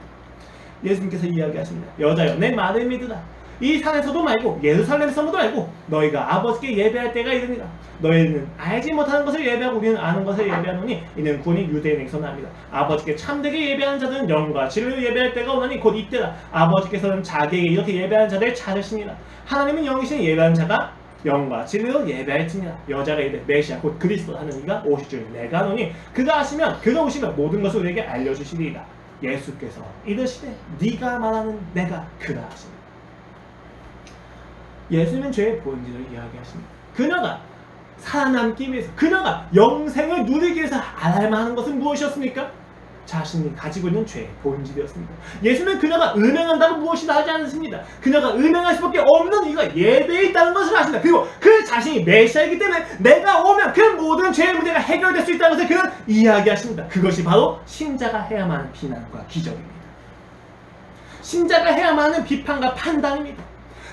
예수님께서 이야기하십니다. 여자여 내 말을 믿으라. 이 산에서도 말고 예루살렘에서도 말고 너희가 아버지께 예배할 때가 이르니라. 너희는 알지 못하는 것을 예배하고 우리는 아는 것을 예배하노니 이는 구원이 유대인에게서 납니다. 아버지께 참되게 예배하는 자들은 영과 진리로 예배할 때가 오나니 곧 이때다. 아버지께서는 자기에게 이렇게 예배하는 자들을 찾으시니라. 하나님은 영이시니 예배하는 자가 영과 진리로 예배할지니라. 여자가 이르되 메시아 곧 그리스도 하는 이가 오실 줄 내가 아노니 그가 오시면 모든 것을 우리에게 알려주시리이다. 예수께서 이르시되 네가 말하는 내가 그라 하시니. 예수님은 죄의 본질을 이야기하십니다. 그녀가 살아남기 위해서, 그녀가 영생을 누리기 위해서 알아야만 하는 것은 무엇이었습니까? 자신이 가지고 있는 죄의 본질이었습니다. 예수님은 그녀가 음행한다고 무엇이나 하지 않습니다. 그녀가 음행할 수밖에 없는 이유가 예배에 있다는 것을 아십니다. 그리고 그 자신이 메시아이기 때문에 내가 오면 그 모든 죄의 문제가 해결될 수 있다는 것을 그는 이야기하십니다. 그것이 바로 신자가 해야만 하는 비난과 기적입니다. 신자가 해야만 하는 비판과 판단입니다.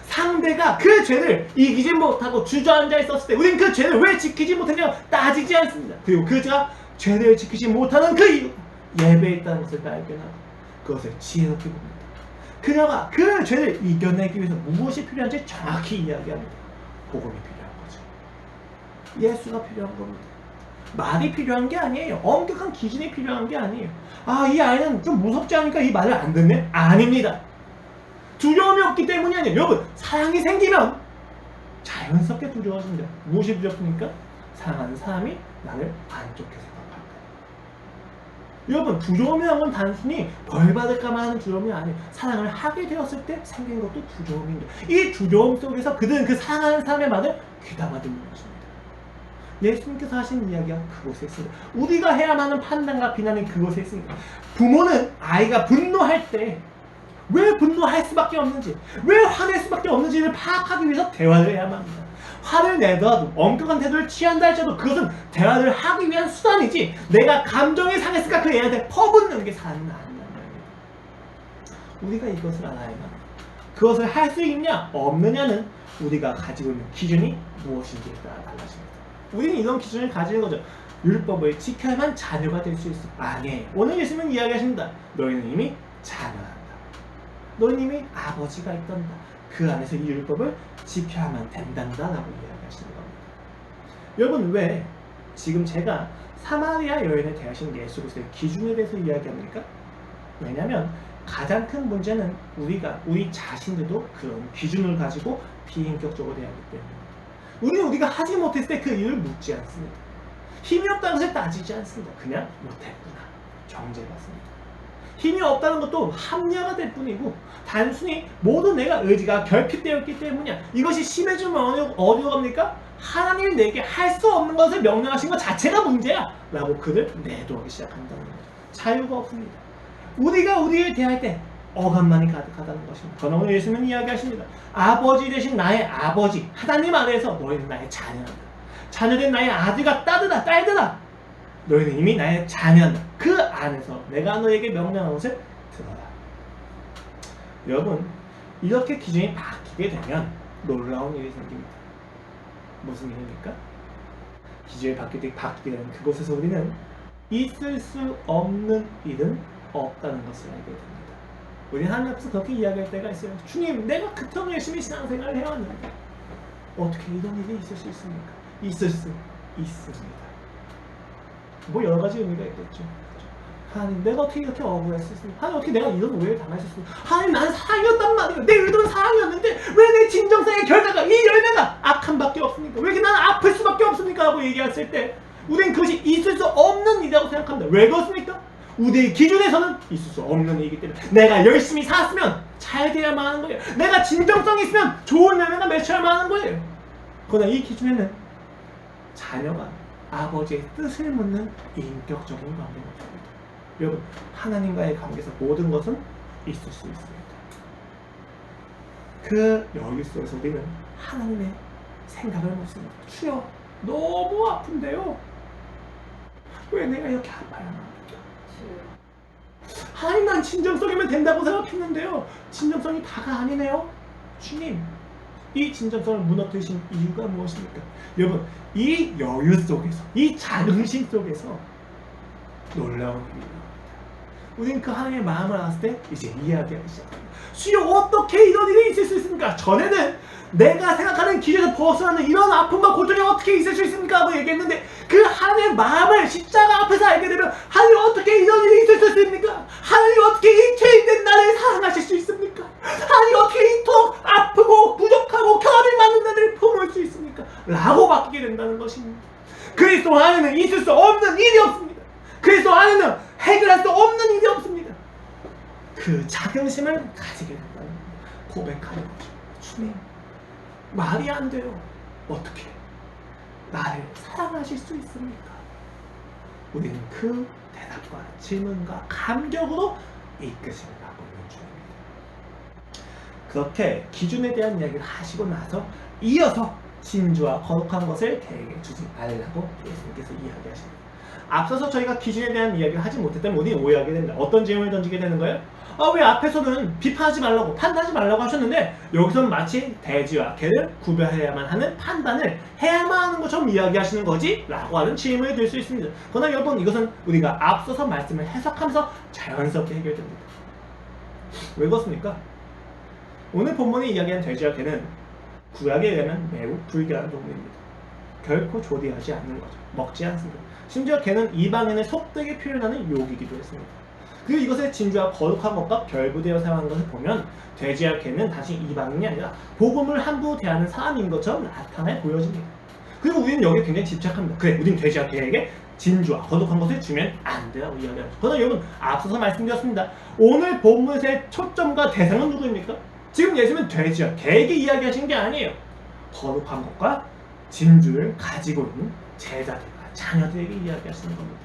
상대가 그 죄를 이기지 못하고 주저앉아 있었을 때 우린 그 죄를 왜 지키지 못했냐고 따지지 않습니다. 그리고 그가 죄를 지키지 못하는 그 이유, 예배에 있다는 것을 발견하고 그것을 지혜롭게 봅니다. 그녀가 그 죄를 이겨내기 위해서 무엇이 필요한지 정확히 이야기합니다. 복음이 필요한 거죠. 예수가 필요한 겁니다. 말이 필요한 게 아니에요. 엄격한 기준이 필요한 게 아니에요. 이 아이는 좀 무섭지 않으니까 이 말을 안 듣네? 아닙니다. 두려움이 없기 때문이 아니에요. 여러분, 사랑이 생기면 자연스럽게 두려워집니다. 무엇이 두렵습니까? 사랑하는 사람이 나를 안 좋게 생각할까. 여러분, 두려움이라는 건 단순히 벌 받을까만 하는 두려움이 아니에요. 사랑을 하게 되었을 때 생긴 것도 두려움입니다. 이 두려움 속에서 그들은 그 사랑하는 사람의 말을 귀담아 듣는 것입니다. 예수님께서 하신 이야기가 그곳에 있습니다. 우리가 해야만 하는 판단과 비난이 그곳에 있습니다. 부모는 아이가 분노할 때 왜 분노할 수밖에 없는지, 왜 화낼 수밖에 없는지를 파악하기 위해서 대화를 해야만 합니다. 화를 내더라도 엄격한 태도를 취한다 할지라도 그것은 대화를 하기 위한 수단이지 내가 감정이 상했으니까 그 애한테 퍼붓는 게 사람은 아니란 말입니다. 우리가 이것을 알아야만 합니다. 그것을 할 수 있냐 없느냐는 우리가 가지고 있는 기준이 무엇인지에 따라 달라집니다. 우리는 이런 기준을 가지는 거죠. 율법을 지켜야만 자녀가 될 수 있어. 아니에요. 오늘 예수님은 이야기하십니다. 너희는 이미 자녀다. 너희는 이미 아버지가 있단다. 그 안에서 이 율법을 지켜야만 된단다 라고 이야기하시는 겁니다. 여러분, 왜 지금 제가 사마리아 여인을 대하신 예수 그리스도의 기준에 대해서 이야기합니까? 왜냐하면 가장 큰 문제는 우리 자신들도 그런 기준을 가지고 비인격적으로 대하기 때문입니다. 우리가 하지 못했을 때 그 이유를 묻지 않습니다. 힘이 없다는 것을 따지지 않습니다. 그냥 못했구나, 정죄받습니다. 힘이 없다는 것도 합리화가 될 뿐이고 단순히 모든 내가 의지가 결핍되었기 때문이야. 이것이 심해지면 어디로 갑니까? 하나님이 내게 할 수 없는 것을 명령하신 것 자체가 문제야 라고 그를 내도하기 시작한다는 거죠. 자유가 없습니다. 우리가 우리를 대할 때 억압만이 가득하다는 것입니다. 그러나 오늘 예수님은 이야기하십니다. 아버지 되신 나의 아버지 하나님 아래에서 너희는 나의 자녀다. 자녀된 나의 아들과 딸들아 너희는 이미 나의 자녀다. 그 안에서 내가 너에게 명령한 것을 들어라. 여러분, 이렇게 기준이 바뀌게 되면 놀라운 일이 생깁니다. 무슨 일입니까? 기준이 바뀌게 되는 그곳에서 우리는 있을 수 없는 일은 없다는 것을 알게 됩니다. 우리 하나님 앞에서 그렇게 이야기할 때가 있어요. 주님, 내가 그토록 열심히 신앙생활을 해왔는데 어떻게 이런 일이 있을 수 있습니까? 있을 수 있습니다. 뭐 여러 가지 의미가 있겠죠. 하나님, 내가 어떻게 이렇게 억울했었습니까? 하나님, 어떻게 내가 이런 오해를 당했었습니까? 하나님, 나는 사랑이었단 말이에요. 내 의도는 사랑이었는데 왜 내 진정성의 결과가, 이 열매가 악함밖에 없습니까? 왜 이렇게 나는 아플 수밖에 없습니까? 라고 얘기했을 때 우리는 그것이 있을 수 없는 일이라고 생각합니다. 왜 그렇습니까? 우리의 기준에서는 있을 수 없는 일이기 때문에 내가 열심히 살았으면 잘 돼야만 하는 거예요. 내가 진정성이 있으면 좋은 열매가 맺혀야만 하는 거예요. 그러나 이 기준에는 자녀가 아버지의 뜻을 묻는 인격적인 관계가 없습니다. 여러분, 하나님과의 관계에서 모든 것은 있을 수 있습니다. 그 여유 속에서 우리는 하나님의 생각을 묻습니다. 주여, 너무 아픈데요. 왜 내가 이렇게 아파야 합니까? 하나님, 난 진정성이면 된다고 생각했는데요. 진정성이 다가 아니네요. 주님, 이 진정성을 무너뜨리신 이유가 무엇입니까? 여러분, 이 여유 속에서, 이 자긍심 속에서 놀라운 일입니다. 우리는 그 하나님의 마음을 알았을 때 이제 이야기하기 시작합니다. 주여, 어떻게 이런 일이 있을 수 있습니까? 전에는 내가 생각하는 길에서 벗어나는 이런 아픔과 고통이 어떻게 있을 수 있습니까? 하고 얘기했는데, 그 하나님의 마음을 십자가 앞에서 알게 되면, 하나님, 어떻게 이런 일이 있을 수 있습니까? 하나님, 어떻게 이 죄인된 나를 사랑하실 수 있습니까? 하나님, 어떻게 이토록 아프고 부족하고 결이 많은 나를 품을 수 있습니까? 라고 바뀌게 된다는 것입니다. 그리스도 안에는 있을 수 없는 일이 없습니다. 그리스도 안에는 해결할 수 없는 일이 없습니다. 그 자긍심을 가지게 된다는 고백하는 거죠. 주님, 말이 안 돼요. 어떻게 나를 사랑하실 수 있습니까? 우리는 그 대답과 질문과 감격으로 이끄심을 받고 있는 중입니다. 그렇게 기준에 대한 이야기를 하시고 나서 이어서 진주와 거룩한 것을 계획에 주지 말라고 예수님께서 이야기하십니다. 앞서서 저희가 기준에 대한 이야기를 하지 못했다면 우리는 오해하게 됩니다. 어떤 질문을 던지게 되는 거예요? 왜 앞에서는 비판하지 말라고, 판단하지 말라고 하셨는데 여기서는 마치 돼지와 개를 구별해야만 하는 판단을 해야만 하는 것처럼 이야기하시는 거지? 라고 하는 질문이 들 수 있습니다. 그러나 여러분, 이것은 우리가 앞서서 말씀을 해석하면서 자연스럽게 해결됩니다. 왜 그렇습니까? 오늘 본문이 이야기하는 돼지와 개는 구약에 의하면 매우 불결한 동물입니다. 결코 조리하지 않는 거죠. 먹지 않습니다. 심지어 개는 이방인을 속되게 표현하는 욕이기도 했습니다. 그리고 이것의 진주와 거룩한 것과 결부되어 사용한 것을 보면 돼지와 개는 다시 이방인이 아니라 복음을 함부로 대하는 사람인 것처럼 나타나 보여집니다. 그리고 우리는 여기에 굉장히 집착합니다. 그래, 우리는 돼지와 개에게 진주와 거룩한 것을 주면 안 돼라고 이야기합니다. 그러나 여러분, 앞서서 말씀드렸습니다. 오늘 본문의 초점과 대상은 누구입니까? 지금 예수님은 돼지와 개에게 이야기하신 게 아니에요. 거룩한 것과 진주를 가지고 있는 제자들과 자녀들에게 이야기하시는 겁니다.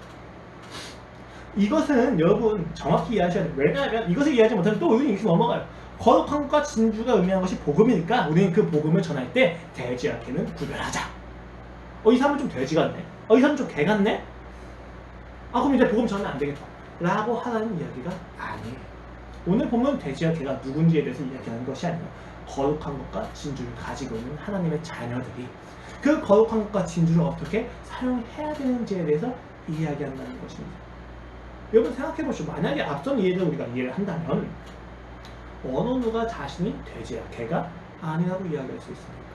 이것은 여러분 정확히 이해하셔야 돼요. 왜냐하면 이것을 이해하지 못하면 또 우리는 이렇게 넘어가요. 거룩한 것과 진주가 의미하는 것이 복음이니까 우리는 그 복음을 전할 때 돼지와 개는 구별하자. 이 사람은 좀 돼지 같네. 이 사람은 좀 개 같네. 그럼 이제 복음 전하면 안 되겠다. 라고 하라는 이야기가 아니에요. 오늘 보면 돼지와 개가 누군지에 대해서 이야기하는 것이 아니라 거룩한 것과 진주를 가지고 있는 하나님의 자녀들이 그 거룩한 것과 진주를 어떻게 사용해야 되는지에 대해서 이야기한다는 것입니다. 여러분 생각해보시죠. 만약에 앞선 이해를 우리가 이해를 한다면 어느 누가 자신이 돼지야 개가 아니라고 이야기할 수 있습니까?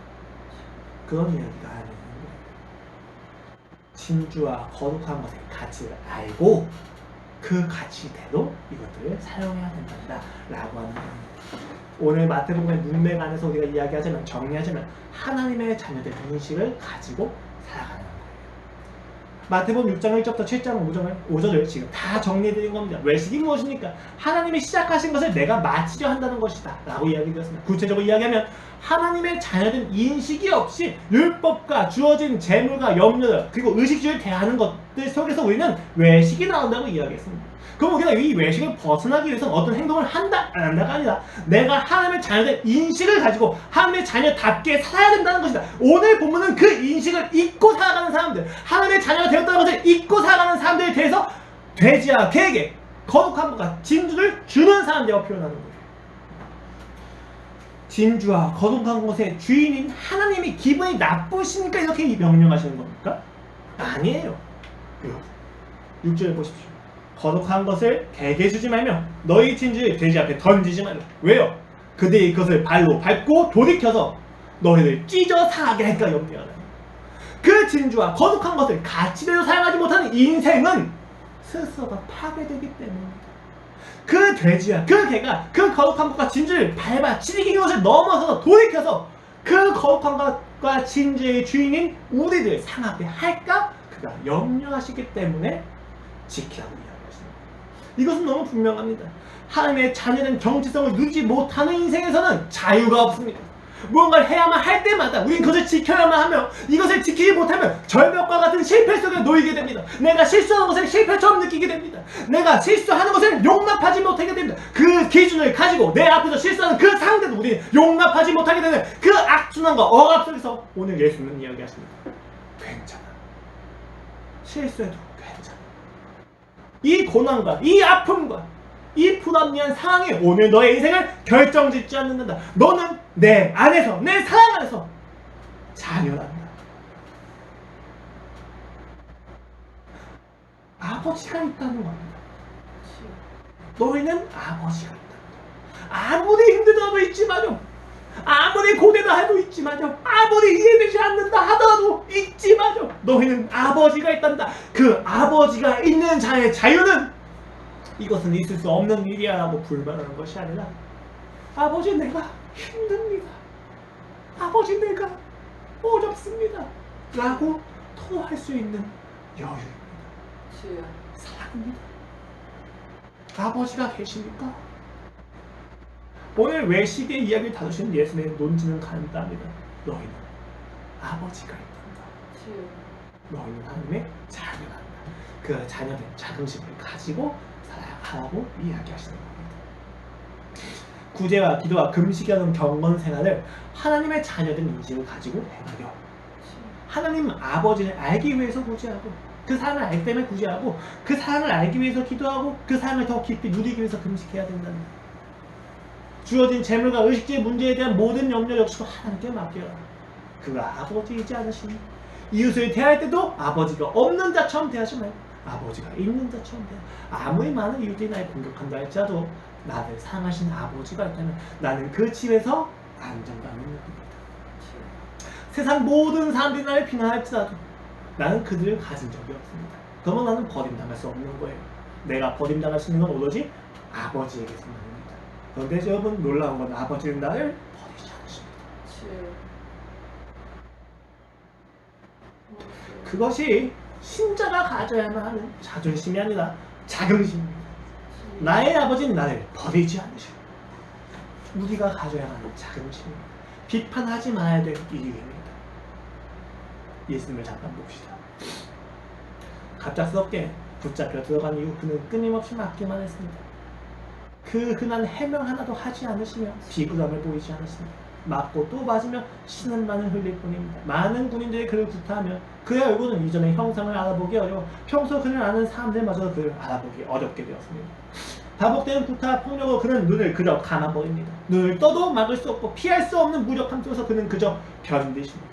그런 이야기가 아니라는 거예요. 진주와 거룩한 것의 가치를 알고 그 가치대로 이것들을 사용해야 된다 라고 하는 겁니다. 오늘 마태복음의 문맥 안에서 우리가 이야기하자면, 정리하자면 하나님의 자녀된 인식을 가지고 살아가는 거예요. 마태복음 6장 1절부터 7장 5절을 지금 다 정리해드린 겁니다. 외식이 무엇입니까? 하나님이 시작하신 것을 내가 마치려 한다는 것이다 라고 이야기되었습니다. 구체적으로 이야기하면 하나님의 자녀된 인식이 없이 율법과 주어진 재물과 염려 그리고 의식주의를 대하는 것들 속에서 우리는 외식이 나온다고 이야기했습니다. 그럼 우리가 이 외식을 벗어나기 위해서는 어떤 행동을 한다 안 한다가 아니라 내가 하나님의 자녀된 인식을 가지고 하나님의 자녀답게 살아야 된다는 것이다. 오늘 본문은 그 인식을 잊고 살아가는 사람들, 하나님의 자녀가 되었다는 것을 잊고 살아가는 사람들에 대해서 돼지와 개에게 거룩한 것과 진주를 주는 사람들이라고 표현하는 거예요. 진주와 거룩한 것의 주인인 하나님이 기분이 나쁘시니까 이렇게 명령하시는 겁니까? 아니에요. 6절을 보십시오. 거룩한 것을 개에게 주지 말며 너희 진주를 돼지 앞에 던지지 말라. 왜요? 그들이 그것을 발로 밟고 돌이켜서 너희를 찢어 상하게 할까 염려하라. 그 진주와 거룩한 것을 가치대로 사용하지 못하는 인생은 스스로가 파괴되기 때문입니다. 그 돼지와 그 개가 그 거룩한 것과 진주를 밟아 치리기 것을 넘어서서 돌이켜서 그 거룩한 것과 진주의 주인인 우리를 상하게 할까 그가 염려하시기 때문에 지키라고 이야기하십니다. 이것은 너무 분명합니다. 하나님의 자녀된 정체성을 누리지 못하는 인생에서는 자유가 없습니다. 무언가를 해야만 할 때마다 우린 그것을 지켜야만 하며 이것을 지키지 못하면 절벽과 같은 실패 속에 놓이게 됩니다. 내가 실수하는 것을 실패처럼 느끼게 됩니다. 내가 실수하는 것을 용납하지 못하게 됩니다. 그 기준을 가지고 내 앞에서 실수하는 그 상대도 우리는 용납하지 못하게 되는 그 악순환과 억압 속에서 오늘 예수님은 이야기하십니다. 괜찮아. 실수해도 괜찮아. 이 고난과 이 아픔과 이 불합리한 상황이 오늘 너의 인생을 결정짓지 않는다. 너는 내 안에서, 내 사랑 안에서 자녀란다. 아버지가 있다는 겁니다. 너희는 아버지가 있다. 아무리 힘들다도 잊지 마렴. 아무리 고되다 해도 잊지 마렴. 아무리 이해되지 않는다 하더라도 잊지 마렴. 너희는 아버지가 있단다. 그 아버지가 있는 자의 자유는 이것은 있을 수 없는 일이야 라고 불만하는 것이 아니라 아버지 내가 힘듭니다. 아버지 내가 어렵습니다 라고 토할 수 있는 여유입니다. 사랑입니다. 아버지가 계십니까? 오늘 외식의 이야기를 다루신 예수님의 논지는 간단합니다. 너희는 아버지가 있단다. 너희는 하나님의 자녀란다. 그 자녀된 자긍심을 가지고 살아가라고 이야기하시는 겁니다. 구제와 기도와 금식이라는 경건 생활을 하나님의 자녀된 인식을 가지고 행하려 하나님 아버지를 알기 위해서 구제하고 그 사랑을 알기 때문에 구제하고 그 사랑을 알기 위해서 기도하고 그 사랑을 더 깊이 누리기 위해서 금식해야 된다는 거예요. 주어진 재물과 의식주의 문제에 대한 모든 염려 역시도 하나님께 맡겨라. 그가 아버지이지 않으시니 이웃을 대할 때도 아버지가 없는 자처럼 대하지 말고 아버지가 있는 자처럼 대하. 아무리 많은 이웃들이 나를 공격한다 할지라도 나를 사랑하신 아버지가 있다면 나는 그 집에서 안정감을 느낍니다. 세상 모든 사람들이 나를 비난할지라도 나는 그들을 가진 적이 없습니다. 그러면 나는 버림당할 수 없는 거예요. 내가 버림당할 수 있는 건 오로지 아버지에게서만입니다. 그런데 여러분 놀라운 건 아버지는 나를 버리지 않으십니다. 그것이 신자가 가져야만 하는 자존심이 아니라 자긍심입니다. 나의 아버지는 나를 버리지 않으시고 우리가 가져야 하는 자긍심입니다. 비판하지 말아야 될 이유입니다. 예수님을 잠깐 봅시다. 갑작스럽게 붙잡혀 들어간 이후 그는 끊임없이 맞기만 했습니다. 그 흔한 해명 하나도 하지 않으시며 비굴함을 보이지 않으십니다. 맞고 또 맞으며 신음만을 흘릴 뿐입니다. 많은 군인들이 그를 구타하며 그의 얼굴은 이전의 형상을 알아보기 어려워 평소 그를 아는 사람들마저 그를 알아보기 어렵게 되었습니다. 반복되는 구타와 폭력으로 그는 눈을 그저 감아버립니다. 눈을 떠도 막을 수 없고 피할 수 없는 무력함 속에서 그는 그저 견디십니다.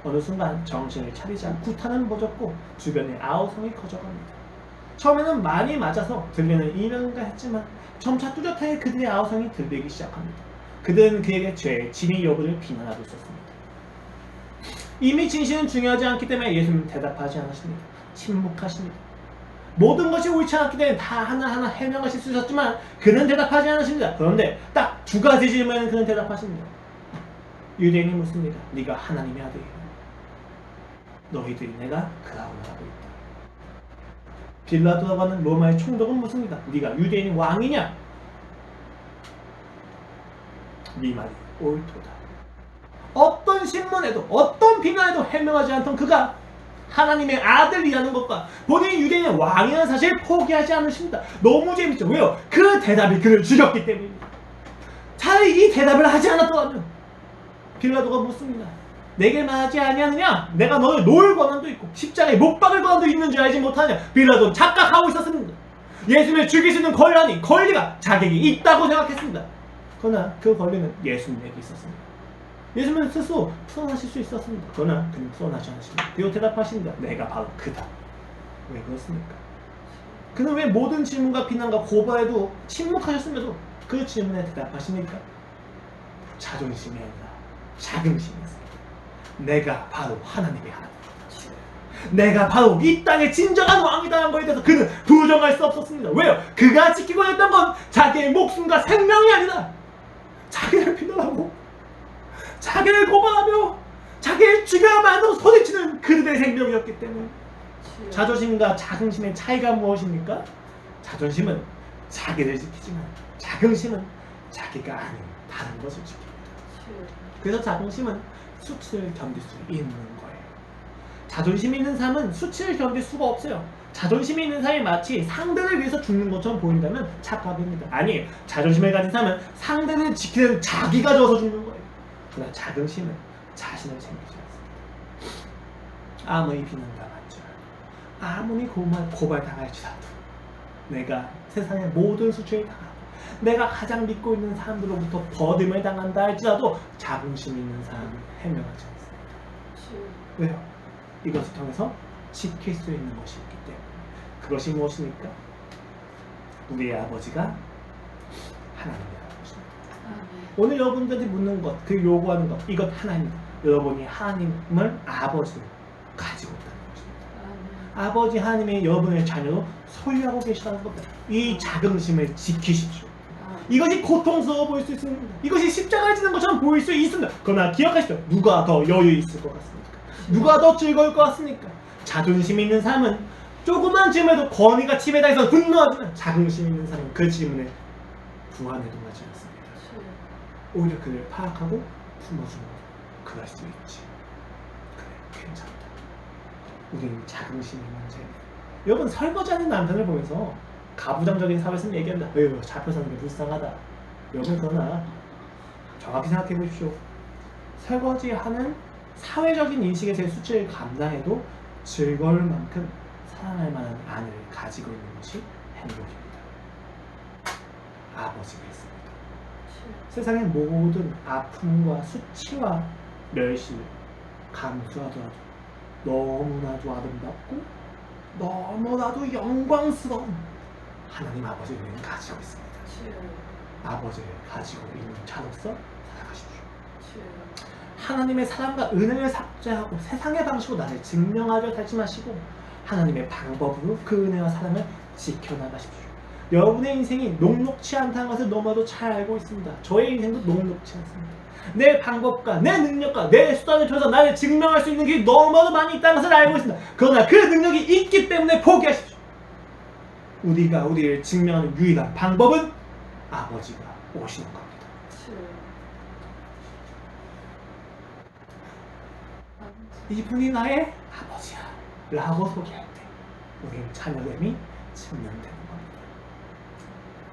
어느 순간 정신을 차리자 구타는 멎었고 주변에 아우성이 커져갑니다. 처음에는 많이 맞아서 들리는 이명인가 했지만 점차 뚜렷하게 그들의 아우성이 들리기 시작합니다. 그들은 그에게 죄의 진위 여부를 비난하고 있었습니다. 이미 진실은 중요하지 않기 때문에 예수님은 대답하지 않으십니다. 침묵하십니다. 모든 것이 옳지 않았기 때문에 다 하나하나 해명하실 수 있었지만 그는 대답하지 않으십니다. 그런데 딱 두 가지 질문에는 그는 대답하십니다. 유대인이 묻습니다. 네가 하나님의 아들이냐? 너희들이 내가 그라고 말하고 있다. 빌라도라고 하는 로마의 총독은 묻습니다. 네가 유대인 왕이냐? 네 말이 옳도다. 어떤 신문에도 어떤 비난에도 해명하지 않던 그가 하나님의 아들이라는 것과 본인이 유대인의 왕이라는 사실을 포기하지 않으십니다. 너무 재밌죠? 왜요? 그 대답이 그를 죽였기 때문입니다. 차라리 이 대답을 하지 않았더라면 빌라도가 묻습니다. 내게 말하지 아니하느냐? 내가 너를 놓을 권한도 있고 십자가에 못 박을 권한도 있는 줄 알지 못하냐? 빌라도는 착각하고 있었습니다. 예수님을 죽일 수 있는 권리가 자기에게 있다고 생각했습니다. 그러나 그 권리는 예수님에게 있었습니다. 예수님은 스스로 풀어나실 수 있었습니다. 그러나 그는 풀어나지 않으십니다. 그리고 대답하십니다. 내가 바로 그다. 왜 그렇습니까? 그는 왜 모든 질문과 비난과 고발에도 침묵하셨음에도 그 질문에 대답하십니까? 자존심이 아니라 자긍심이었습니다. 내가 바로 하나님의 하나님입니다. 내가 바로 이 땅의 진정한 왕이라는 것에 대해서 그는 부정할 수 없었습니다. 왜요? 그가 지키고 있던 건 자기의 목숨과 생명이 아니라 자기를 비난하고 자기를 고발하며 자기를 죽여야만 한다고 소리치는 그들의 생명이었기 때문에. 자존심과 자긍심의 차이가 무엇입니까? 자존심은 자기를 지키지만 자긍심은 자기가 아닌 다른 것을 지킵니다. 그래서 자긍심은 수치를 견딜 수 있는 거예요. 자존심 있는 삶은 수치를 견딜 수가 없어요. 자존심이 있는 삶이 마치 상대를 위해서 죽는 것처럼 보인다면 착각입니다. 아니에요. 자존심을 가진 삶은 상대를 지키는 자기가 져서 죽는 거예요. 그러나 자긍심은 자신을 챙기지 않습니다. 아무리 비난당할지 아무리 고발당할지라도 내가 세상의 모든 수치를 당하고 내가 가장 믿고 있는 사람들로부터 버림을 당한다 할지라도 자긍심 있는 사람은 해명하지 않습니다. 왜요? 이것을 통해서 지킬 수 있는 것이 있기 때문에. 그것이 무엇입니까? 우리의 아버지가 하나님의 아버지입니다. 오늘 여러분들이 묻는 것, 그 요구하는 것, 이것 하나입니다. 여러분이 하나님을 아버지로 가지고 있다는 것입니다. 아버지 하나님의 여러분의 자녀로 소유하고 계시다는 겁니다. 이 자긍심을 지키십시오. 이것이 고통스러워 보일 수 있습니다. 이것이 십자가를 지는 것처럼 보일 수 있습니다. 그러나 기억하십시오. 누가 더 여유 있을 것 같습니까? 누가 더 즐거울 것 같습니까? 자존심 있는 삶은 조그만 질문에도 권위가 침해당해서 분노하지만 자긍심 있는 삶은 그 질문에 부안해도 하지 않습니다. 오히려 그를 파악하고 품어주는 그럴 수 있지. 그래, 괜찮다. 우린 자긍심이 문제네. 여러분, 설거지하는 남편을 보면서 가부장적인 사회에서 얘기합니다. 어휴, 잡혀 사는 게 불쌍하다. 여러분, 그러나 정확히 생각해 보십시오. 설거지하는 사회적인 인식에서의 수치를 감당해도 즐거울 만큼 사랑할 만한 아내를 가지고 있는 것이 행복입니다. 아버지가 있습니다. 세상의 모든 아픔과 수치와 멸시를 감수하더라도 너무나도 아름답고 너무나도 영광스러운 하나님 아버지를 가지고 있습니다. 아버지를 가지고 있는 자로서 살아가십시오. 하나님의 사랑과 은혜를 삭제하고 세상의 방식으로 나를 증명하려 살지 마시고 하나님의 방법으로 그 은혜와 사랑을 지켜나가십시오. 여러분의 인생이 녹록치 않다는 것을 너무나도 잘 알고 있습니다. 저의 인생도 녹록치 않습니다. 내 방법과 내 능력과 내 수단을 통해서 나를 증명할 수 있는 길이 너무나도 많이 있다는 것을 알고 있습니다. 그러나 그 능력이 있기 때문에 포기하십시오. 우리가 우리를 증명하는 유일한 방법은 아버지가 오시는 겁니다. 이분이 나의 아버지야 라고 소개할 때 우리는 자녀됨이 증명되는 겁니다.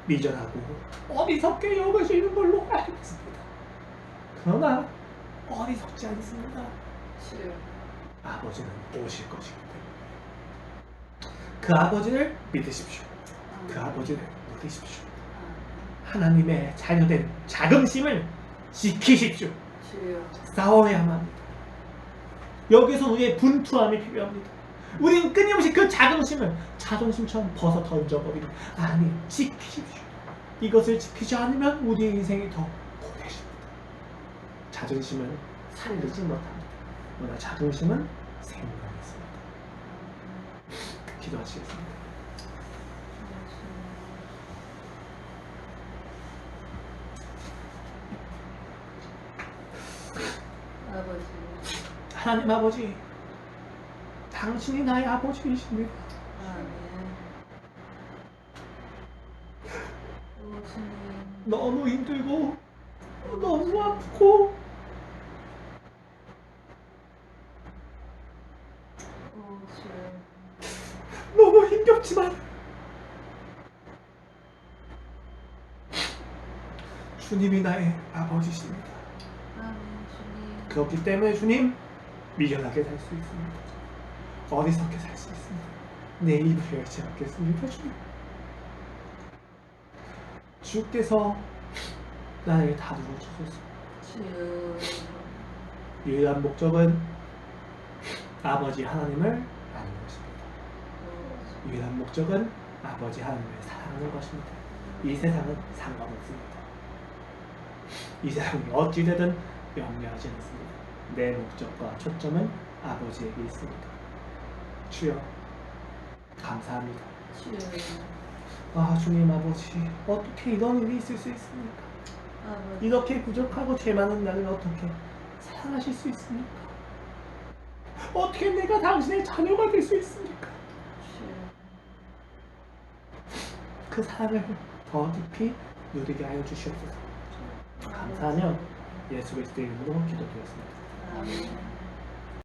미련하고 어리석게 여겨지는 걸로 알고 있습니다. 그러나 어리석지 않습니다. 아버지는 오실 것이기 때문에 그 아버지를 믿으십시오. 그 아버지를 믿으십시오. 하나님의 자녀된 자긍심을 지키십시오. 싸워야만 합니다. 여기서 우리의 분투함이 필요합니다. 우리는 끊임없이 그 자긍심을 자존심처럼 벗어 던져버리고 아니, 지키십시오. 이것을 지키지 않으면 우리의 인생이 더 고되십니다. 자존심은 살리지 못합니다. 그러나 자긍심은 생명이 있습니다. 기도하시겠습니다. 하나님 아버지, 당신이 나의 아버지이십니다. 너무 힘들고 너무 아프고 너무 힘겹지만 주님이 나의 아버지십니다. 그렇기 때문에 주님, 미련하게 살 수 있습니다. 어리석게 살 수 있습니다. 내 입을 열지 않겠습니다. 주님, 주께서 나를 다루어 주소서. 유일한 목적은 아버지 하나님을 아는 것입니다. 유일한 목적은 아버지 하나님을 사랑하는 것입니다. 이 세상은 상관없습니다. 이 세상이 어찌 되든 영리하지 않습니다. 내 목적과 초점은 아버지에게 있습니다. 주여, 감사합니다. 아, 주님 아버지, 어떻게 이런 일이 있을 수 있습니까? 이렇게 부족하고 죄 많은 나를 어떻게 사랑하실 수 있습니까? 어떻게 내가 당신의 자녀가 될 수 있습니까? 그 사랑을 더 깊이 누리게 하여 주시옵소서. 감사하며 예수 그리스도의 이름으로 기도드렸습니다. 아멘.